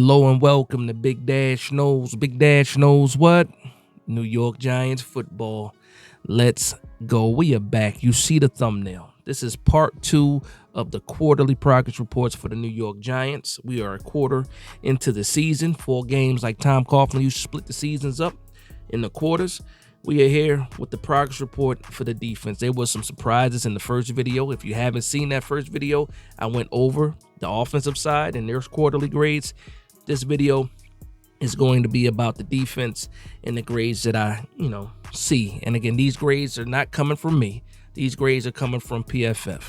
Hello and welcome to Big Dash Knows. Big Dash knows what? New York Giants football. Let's go. We are back. You see the thumbnail. This is part 2 of the quarterly progress reports for the New York Giants. We are a quarter into the season. 4 games like Tom Coughlin used to split the seasons up in the quarters. We are here with the progress report for the defense. There was some surprises in the first video. If you haven't seen that first video, I went over the offensive side and their quarterly grades. This video is going to be about the defense and the grades that I, see. And again, these grades are not coming from me. These grades are coming from PFF.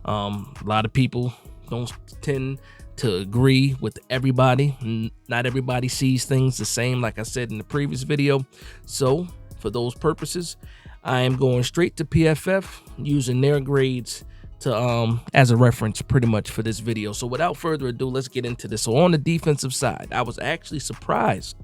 A lot of people don't tend to agree with everybody. Not everybody sees things the same, like I said in the previous video. So for those purposes, I am going straight to PFF using their grades to as a reference pretty much for this video. So without further ado, let's get into this. So on the defensive side, I was actually surprised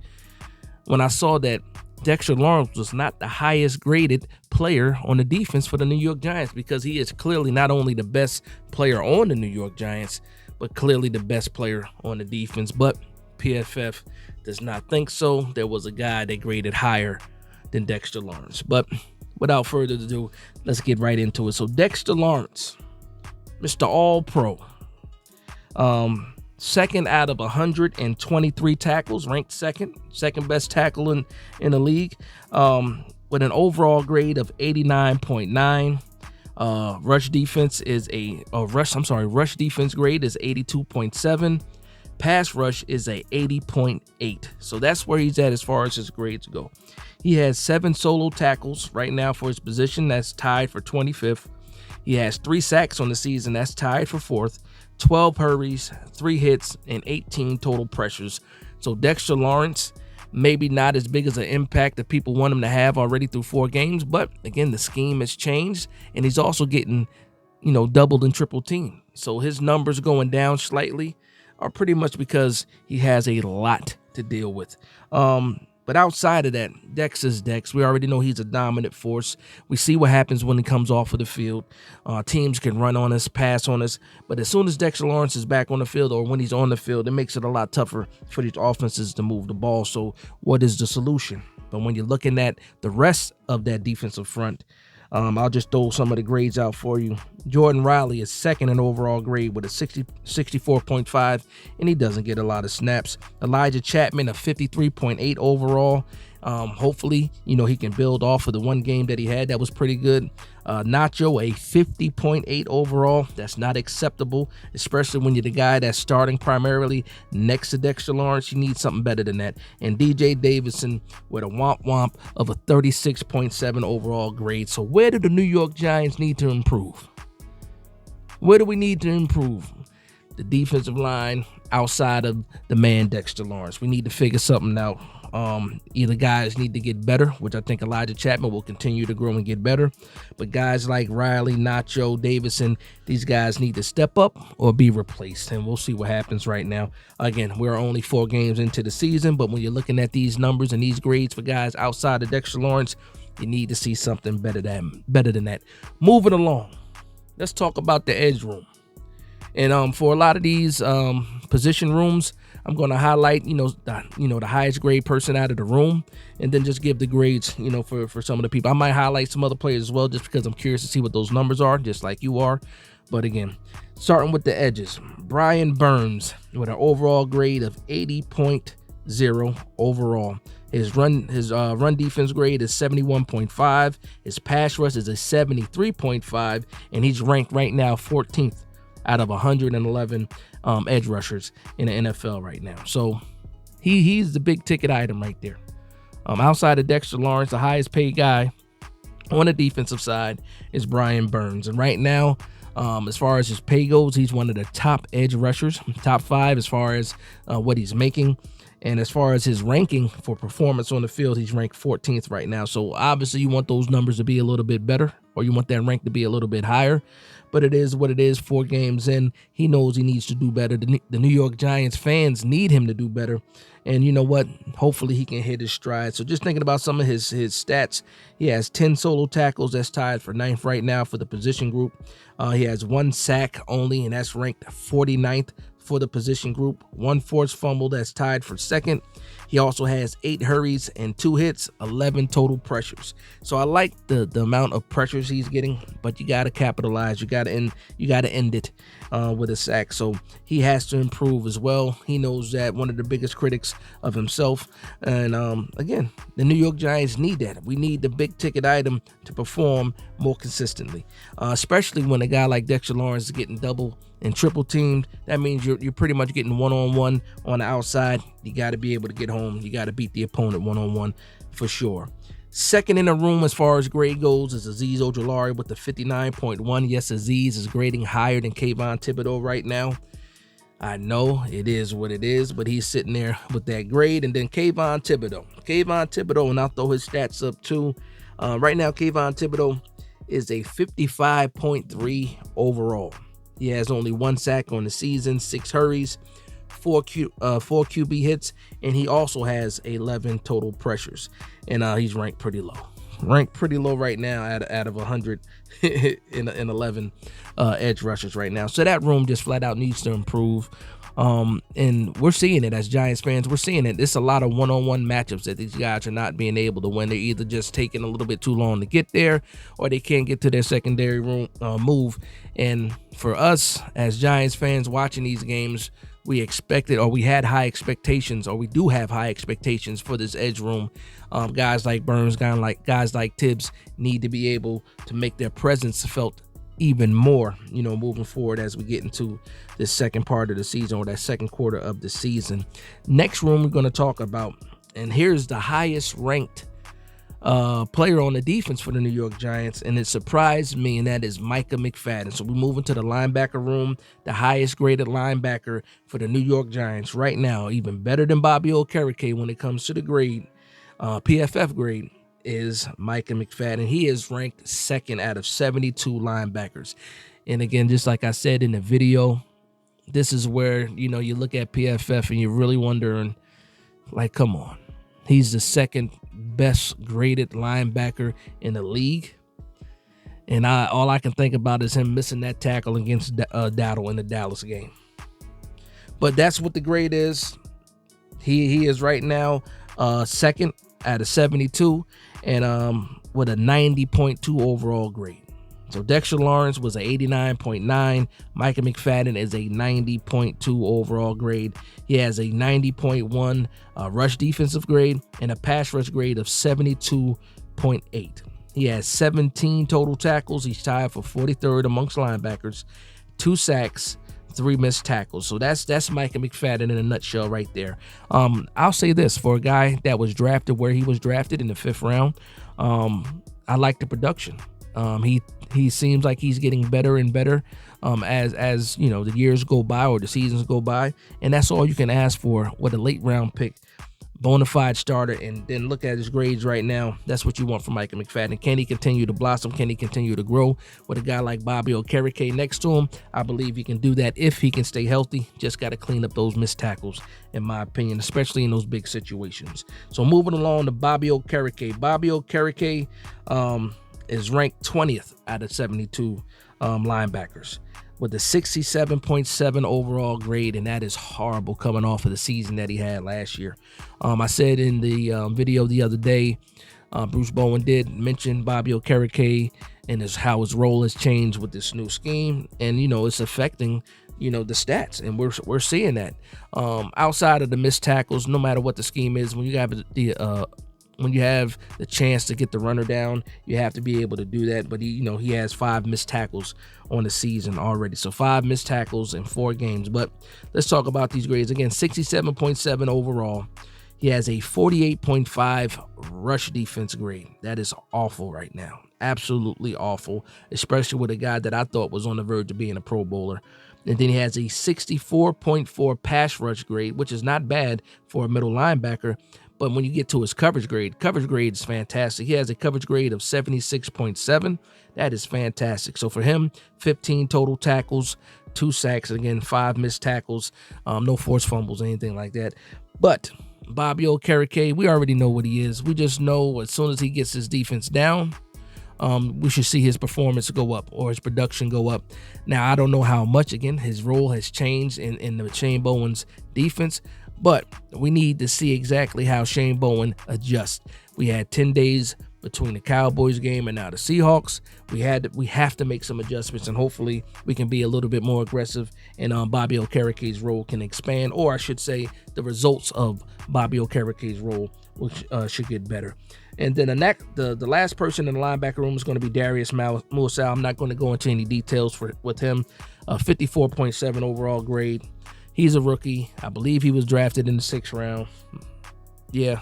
when I saw that Dexter Lawrence was not the highest graded player on the defense for the New York Giants, because he is clearly not only the best player on the New York Giants, but clearly the best player on the defense. But PFF does not think so. There was a guy that graded higher than Dexter Lawrence. But without further ado, let's get right into it. So Dexter Lawrence, Mr. All-Pro, second out of 123 tackles, ranked second best tackle in the league, with an overall grade of 89.9. Rush defense grade is 82.7. Pass rush is a 80.8. So that's where he's at as far as his grades go. He has 7 solo tackles right now for his position. That's tied for 25th. He has 3 sacks on the season. That's tied for 4th. 12 hurries, 3 hits, and 18 total pressures. So Dexter Lawrence, maybe not as big as an impact that people want him to have already through 4 games. But again, the scheme has changed, and he's also getting, doubled and triple teamed. So his numbers going down slightly are pretty much because he has a lot to deal with. But outside of that, Dex is Dex. We already know he's a dominant force. We see what happens when he comes off of the field. Teams can run on us, pass on us. But as soon as Dexter Lawrence is back on the field, or when he's on the field, it makes it a lot tougher for these offenses to move the ball. So what is the solution? But when you're looking at the rest of that defensive front, I'll just throw some of the grades out for you. Jordan Riley is second in overall grade with a 64.5, and he doesn't get a lot of snaps. Elijah Chapman, a 53.8 overall. Hopefully, he can build off of the one game that he had that was pretty good. Nacho, a 50.8 overall. That's not acceptable, especially when you're the guy that's starting primarily next to Dexter Lawrence. You need something better than that. And DJ Davidson with a womp of a 36.7 overall grade. So where do the New York Giants need to improve? Where do we need to improve? The defensive line outside of the man Dexter Lawrence. We need to figure something out. Either guys need to get better, which I think Elijah Chapman will continue to grow and get better. But guys like Riley, Nacho, Davidson, these guys need to step up or be replaced. And we'll see what happens right now. Again, we're only 4 games into the season, but when you're looking at these numbers and these grades for guys outside of Dexter Lawrence, you need to see something better than that. Moving along, let's talk about the edge room. And for a lot of these position rooms, I'm going to highlight, the highest grade person out of the room, and then just give the grades, for some of the people. I might highlight some other players as well, just because I'm curious to see what those numbers are, just like you are. But again, starting with the edges, Brian Burns with an overall grade of 80.0 overall. His run defense grade is 71.5. His pass rush is a 73.5, and he's ranked right now 14th out of 111 edge rushers in the NFL right now. So he's the big ticket item right there. Outside of Dexter Lawrence, the highest paid guy on the defensive side is Brian Burns. And right now, as far as his pay goes, he's one of the top edge rushers, top 5 as far as what he's making. And as far as his ranking for performance on the field, he's ranked 14th right now. So obviously you want those numbers to be a little bit better, or you want that rank to be a little bit higher. But it is what it is. 4 games in, he knows he needs to do better. The New York Giants fans need him to do better. And you know what? Hopefully he can hit his stride. So just thinking about some of his stats, he has 10 solo tackles. That's tied for 9th right now for the position group. He has 1 sack only, and that's ranked 49th for the position group, 1 forced fumble that's tied for second. He also has 8 hurries and 2 hits, 11 total pressures. So I like the amount of pressures he's getting, but you got to capitalize. You got to end it with a sack. So he has to improve as well. He knows that, one of the biggest critics of himself. And again, the New York Giants need that. We need the big ticket item to perform more consistently, especially when a guy like Dexter Lawrence is getting double and triple teamed. That means you're pretty much getting one-on-one on the outside. You got to be able to get home. You got to beat the opponent one-on-one for sure. Second in the room as far as grade goes is Azeez Ojulari with the 59.1. Yes, Azeez is grading higher than Kayvon Thibodeaux right now. I know it is what it is, but he's sitting there with that grade. And then Kayvon Thibodeaux, and I'll throw his stats up too. Right now, Kayvon Thibodeaux is a 55.3 overall. He has only 1 sack on the season, 6 hurries, 4 QB hits, and he also has 11 total pressures. And he's ranked pretty low. Right now out of 100 in 11 edge rushers right now. So that room just flat out needs to improve. And we're seeing it as Giants fans. We're seeing it. It's a lot of one-on-one matchups that these guys are not being able to win. They're either just taking a little bit too long to get there, or they can't get to their secondary move. And for us as Giants fans watching these games, we expected, or we had high expectations, or we do have high expectations for this edge room. Guys like Burns, guys like Tibbs need to be able to make their presence felt even more, moving forward as we get into the second part of the season, or that second quarter of the season. Next room we're going to talk about, and here's the highest ranked player on the defense for the New York Giants, and it surprised me, and that is Micah McFadden. So we move into the linebacker room. The highest graded linebacker for the New York Giants right now, even better than Bobby Okereke when it comes to the grade, PFF grade, is Micah McFadden. He is ranked second out of 72 linebackers. And again, just like I said in the video, this is where, you look at PFF and you're really wondering, like, come on. He's the second best graded linebacker in the league. And all I can think about is him missing that tackle against Dowdle in the Dallas game. But that's what the grade is. He is right now second out of 72, and with a 90.2 overall grade. So Dexter Lawrence was an 89.9. Micah McFadden is a 90.2 overall grade. He has a 90.1 rush defensive grade and a pass rush grade of 72.8. He has 17 total tackles. He's tied for 43rd amongst linebackers, 2 sacks, 3 missed tackles. So that's Micah McFadden in a nutshell right there. I'll say this, for a guy that was drafted where he was drafted in the 5th round, I like the production. He seems like he's getting better and better as the years go by or the seasons go by, and that's all you can ask for with a late round pick, bona fide starter. And then look at his grades right now. That's what you want from Micah McFadden. Can he continue to blossom? Can he continue to grow with a guy like Bobby Okereke next to him? I believe he can do that if he can stay healthy. Just got to clean up those missed tackles, in my opinion, especially in those big situations. So moving along to Bobby Okereke. Bobby Okereke is ranked 20th out of 72 linebackers with a 67.7 overall grade, and that is horrible coming off of the season that he had last year. I said in the video the other day, Bruce Bowen did mention Bobby Okereke and how his role has changed with this new scheme, and it's affecting the stats, and we're seeing that. Outside of the missed tackles, no matter what the scheme is, when you have the chance to get the runner down, you have to be able to do that. But he has 5 missed tackles on the season already. So 5 missed tackles in 4 games. But let's talk about these grades. Again, 67.7 overall. He has a 48.5 rush defense grade. That is awful right now. Absolutely awful, especially with a guy that I thought was on the verge of being a Pro Bowler. And then he has a 64.4 pass rush grade, which is not bad for a middle linebacker. But when you get to his coverage grade is fantastic. He has a coverage grade of 76.7. That is fantastic. So for him, 15 total tackles, 2 sacks, and again, 5 missed tackles, no forced fumbles, anything like that. But Bobby Okereke, we already know what he is. We just know as soon as he gets his defense down, we should see his performance go up or his production go up. Now, I don't know how much. Again, his role has changed in the Shane Bowen's defense, but we need to see exactly how Shane Bowen adjusts. We had 10 days between the Cowboys game and now the Seahawks. We have to make some adjustments, and hopefully we can be a little bit more aggressive, and Bobby Okereke's role can expand, or I should say the results of Bobby Okereke's role should get better. And then the last person in the linebacker room is going to be Darius Muasau. I'm not going to go into any details with him. 54.7 overall grade. He's a rookie. I believe he was drafted in the 6th round. Yeah.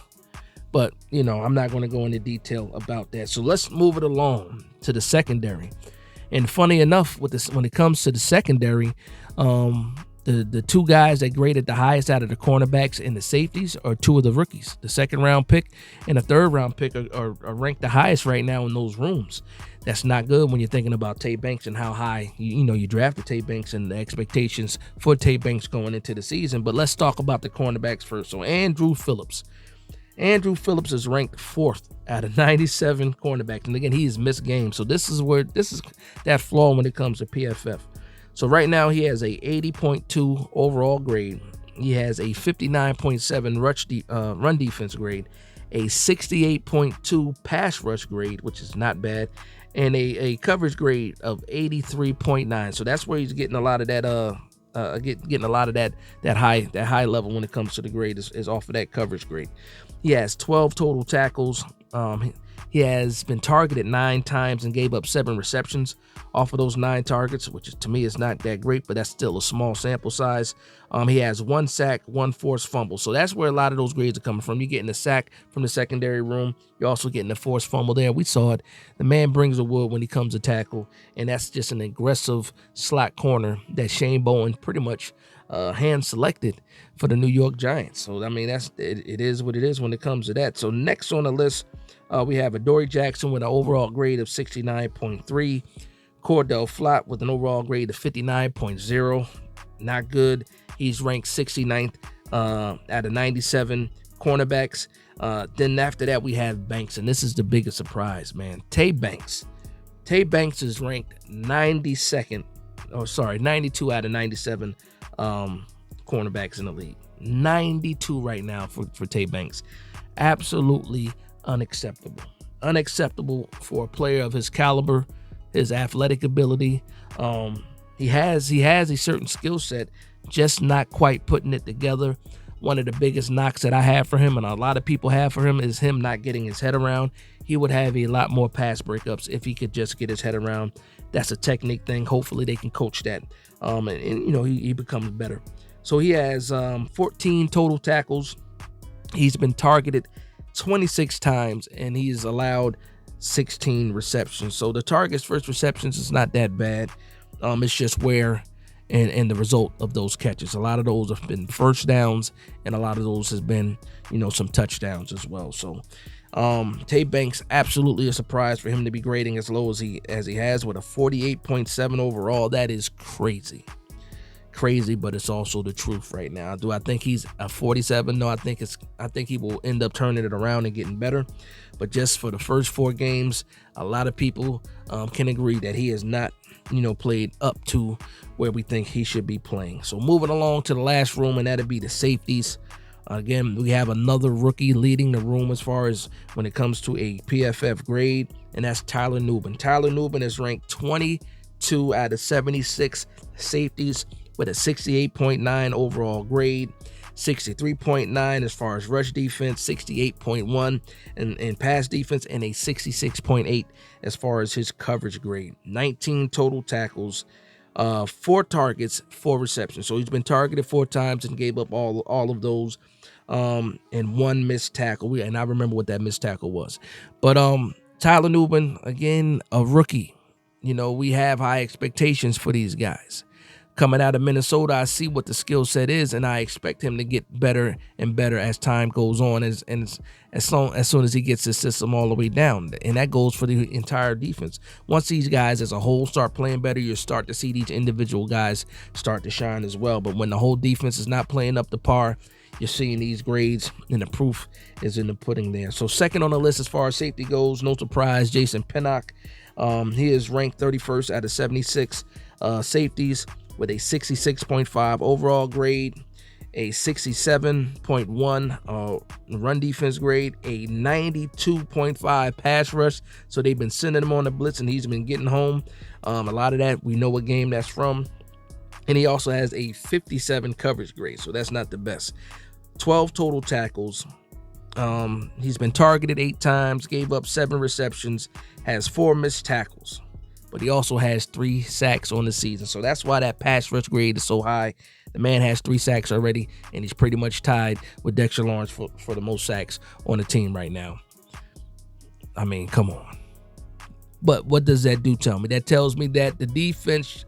But, I'm not going to go into detail about that. So let's move it along to the secondary. And funny enough, when it comes to the secondary, the two guys that graded the highest out of the cornerbacks and the safeties are two of the rookies. The 2nd round pick and the 3rd round pick are ranked the highest right now in those rooms. That's not good when you're thinking about Tay Banks and how high you drafted Tay Banks and the expectations for Tay Banks going into the season. But let's talk about the cornerbacks first. So Andrew Phillips is ranked 4th out of 97 cornerbacks. And again, he has missed games. So this is that flaw when it comes to PFF. So right now he has a 80.2 overall grade. He has a 59.7 run defense grade, a 68.2 pass rush grade, which is not bad, and a coverage grade of 83.9. So that's where he's getting a lot of that getting a lot of that high level when it comes to the grade is off of that coverage grade. He has 12 total tackles. He has been targeted 9 times and gave up 7 receptions off of those 9 targets, which to me is not that great, but that's still a small sample size. He has 1 sack, 1 forced fumble. So that's where a lot of those grades are coming from. You're getting a sack from the secondary room. You're also getting a forced fumble there. We saw it. The man brings the wood when he comes to tackle, and that's just an aggressive slot corner that Shane Bowen pretty much hand selected for the New York Giants. So, I mean, it is what it is when it comes to that. So next on the list, we have Adoree Jackson with an overall grade of 69.3. Cordell Flott with an overall grade of 59.0. Not good. He's ranked 69th out of 97 cornerbacks. Then after that, we have Banks, and this is the biggest surprise, man. Tay Banks. Tay Banks is ranked 92 out of 97 cornerbacks in the league. 92 right now for Tay Banks. Absolutely unacceptable. Unacceptable for a player of his caliber, his athletic ability. He has a certain skill set, just not quite putting it together. One of the biggest knocks that I have for him, and a lot of people have for him, is him not getting his head around. He would have a lot more pass breakups if he could just get his head around. That's a technique thing. Hopefully they can coach that, and he becomes better. So he has 14 total tackles. He's been targeted 26 times, and he's allowed 16 receptions. So the targets versus receptions is not that bad. It's just where and the result of those catches. A lot of those have been first downs, and a lot of those has been, some touchdowns as well. So Tay Banks, absolutely a surprise for him to be grading as low as he has with a 48.7 overall. That is crazy, but it's also the truth right now. Do I think he's a 47? No, I think he will end up turning it around and getting better. But just for the first 4 games, a lot of people can agree that he has not, played up to where we think he should be playing. So moving along to the last room, and that'd be the safeties. Again, we have another rookie leading the room as far as when it comes to a PFF grade, and that's Tyler Nubin. Tyler Nubin is ranked 22 out of 76 safeties with a 68.9 overall grade, 63.9 as far as rush defense, 68.1 in pass defense, and a 66.8 as far as his coverage grade. 19 total tackles, 4 targets, 4 receptions. So he's been targeted 4 times and gave up all of those, and 1 missed tackle. And I remember what that missed tackle was. But Tyler Nubin, again, a rookie. We have high expectations for these guys. Coming out of Minnesota, I see what the skill set is, and I expect him to get better and better as time goes on, as soon as he gets his system all the way down. And that goes for the entire defense. Once these guys as a whole start playing better, you start to see these individual guys start to shine as well. But when the whole defense is not playing up to par, you're seeing these grades, and the proof is in the pudding there. So second on the list as far as safety goes, no surprise, Jason Pinnock. He is ranked 31st out of 76 safeties with a 66.5 overall grade, a 67.1 run defense grade, a 92.5 pass rush. So they've been sending him on the blitz, and he's been getting home. A lot of that, we know what game that's from. And he also has a 57 coverage grade, so that's not the best. 12 total tackles. He's been targeted 8 times, gave up 7 receptions, has 4 missed tackles. But he also has 3 sacks on the season. So that's why that pass rush grade is so high. The man has 3 sacks already, and he's pretty much tied with Dexter Lawrence for the most sacks on the team right now. I mean, come on. But what does that do tell me? That tells me that the defensive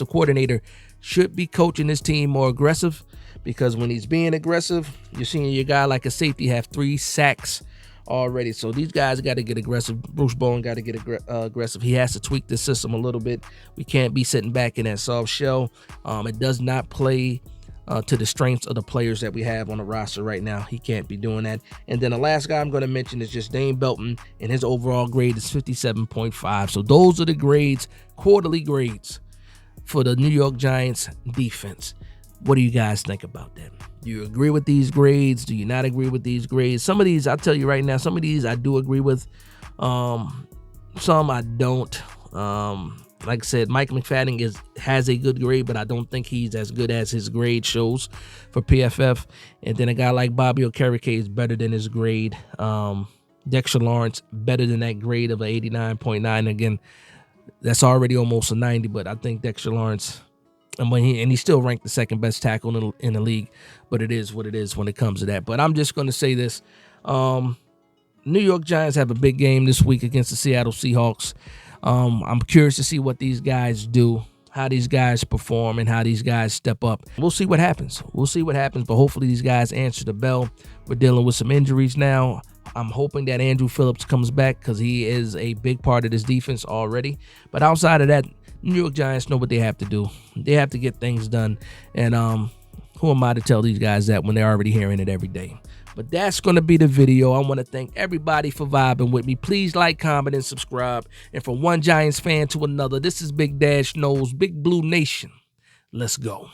coordinator should be coaching his team more aggressive, because when he's being aggressive, you're seeing your guy like a safety have 3 sacks already. So these guys got to get aggressive. Bruce Bowen got to get aggressive. He has to tweak the system a little bit. We can't be sitting back in that soft shell. It does not play to the strengths of the players that we have on the roster right now. He can't be doing that. And then the last guy I'm going to mention is just Dane Belton, and his overall grade is 57.5. So those are the grades, quarterly grades for the New York Giants defense. What do you guys think about that? Do you agree with these grades? Do you not agree with these grades? Some of these, I'll tell you right now, some of these I do agree with. Some I don't. Like I said, Mike McFadden has a good grade, but I don't think he's as good as his grade shows for PFF. And then a guy like Bobby Okereke is better than his grade. Dexter Lawrence, better than that grade of an 89.9. Again, that's already almost a 90, but I think Dexter Lawrence, and he's still ranked the second best tackle in the league, but it is what it is when it comes to that. But I'm just going to say this. New York Giants have a big game this week against the Seattle Seahawks. I'm curious to see what these guys do, how these guys perform, and how these guys step up. We'll see what happens. But hopefully these guys answer the bell. We're dealing with some injuries now. I'm hoping that Andrew Phillips comes back, because he is a big part of this defense already. But outside of that, New York Giants know what they have to do. They have to get things done. And who am I to tell these guys that when they're already hearing it every day? But that's going to be the video. I want to thank everybody for vibing with me. Please like, comment, and subscribe. And from one Giants fan to another, this is Big Dash Knows, Big Blue Nation. Let's go.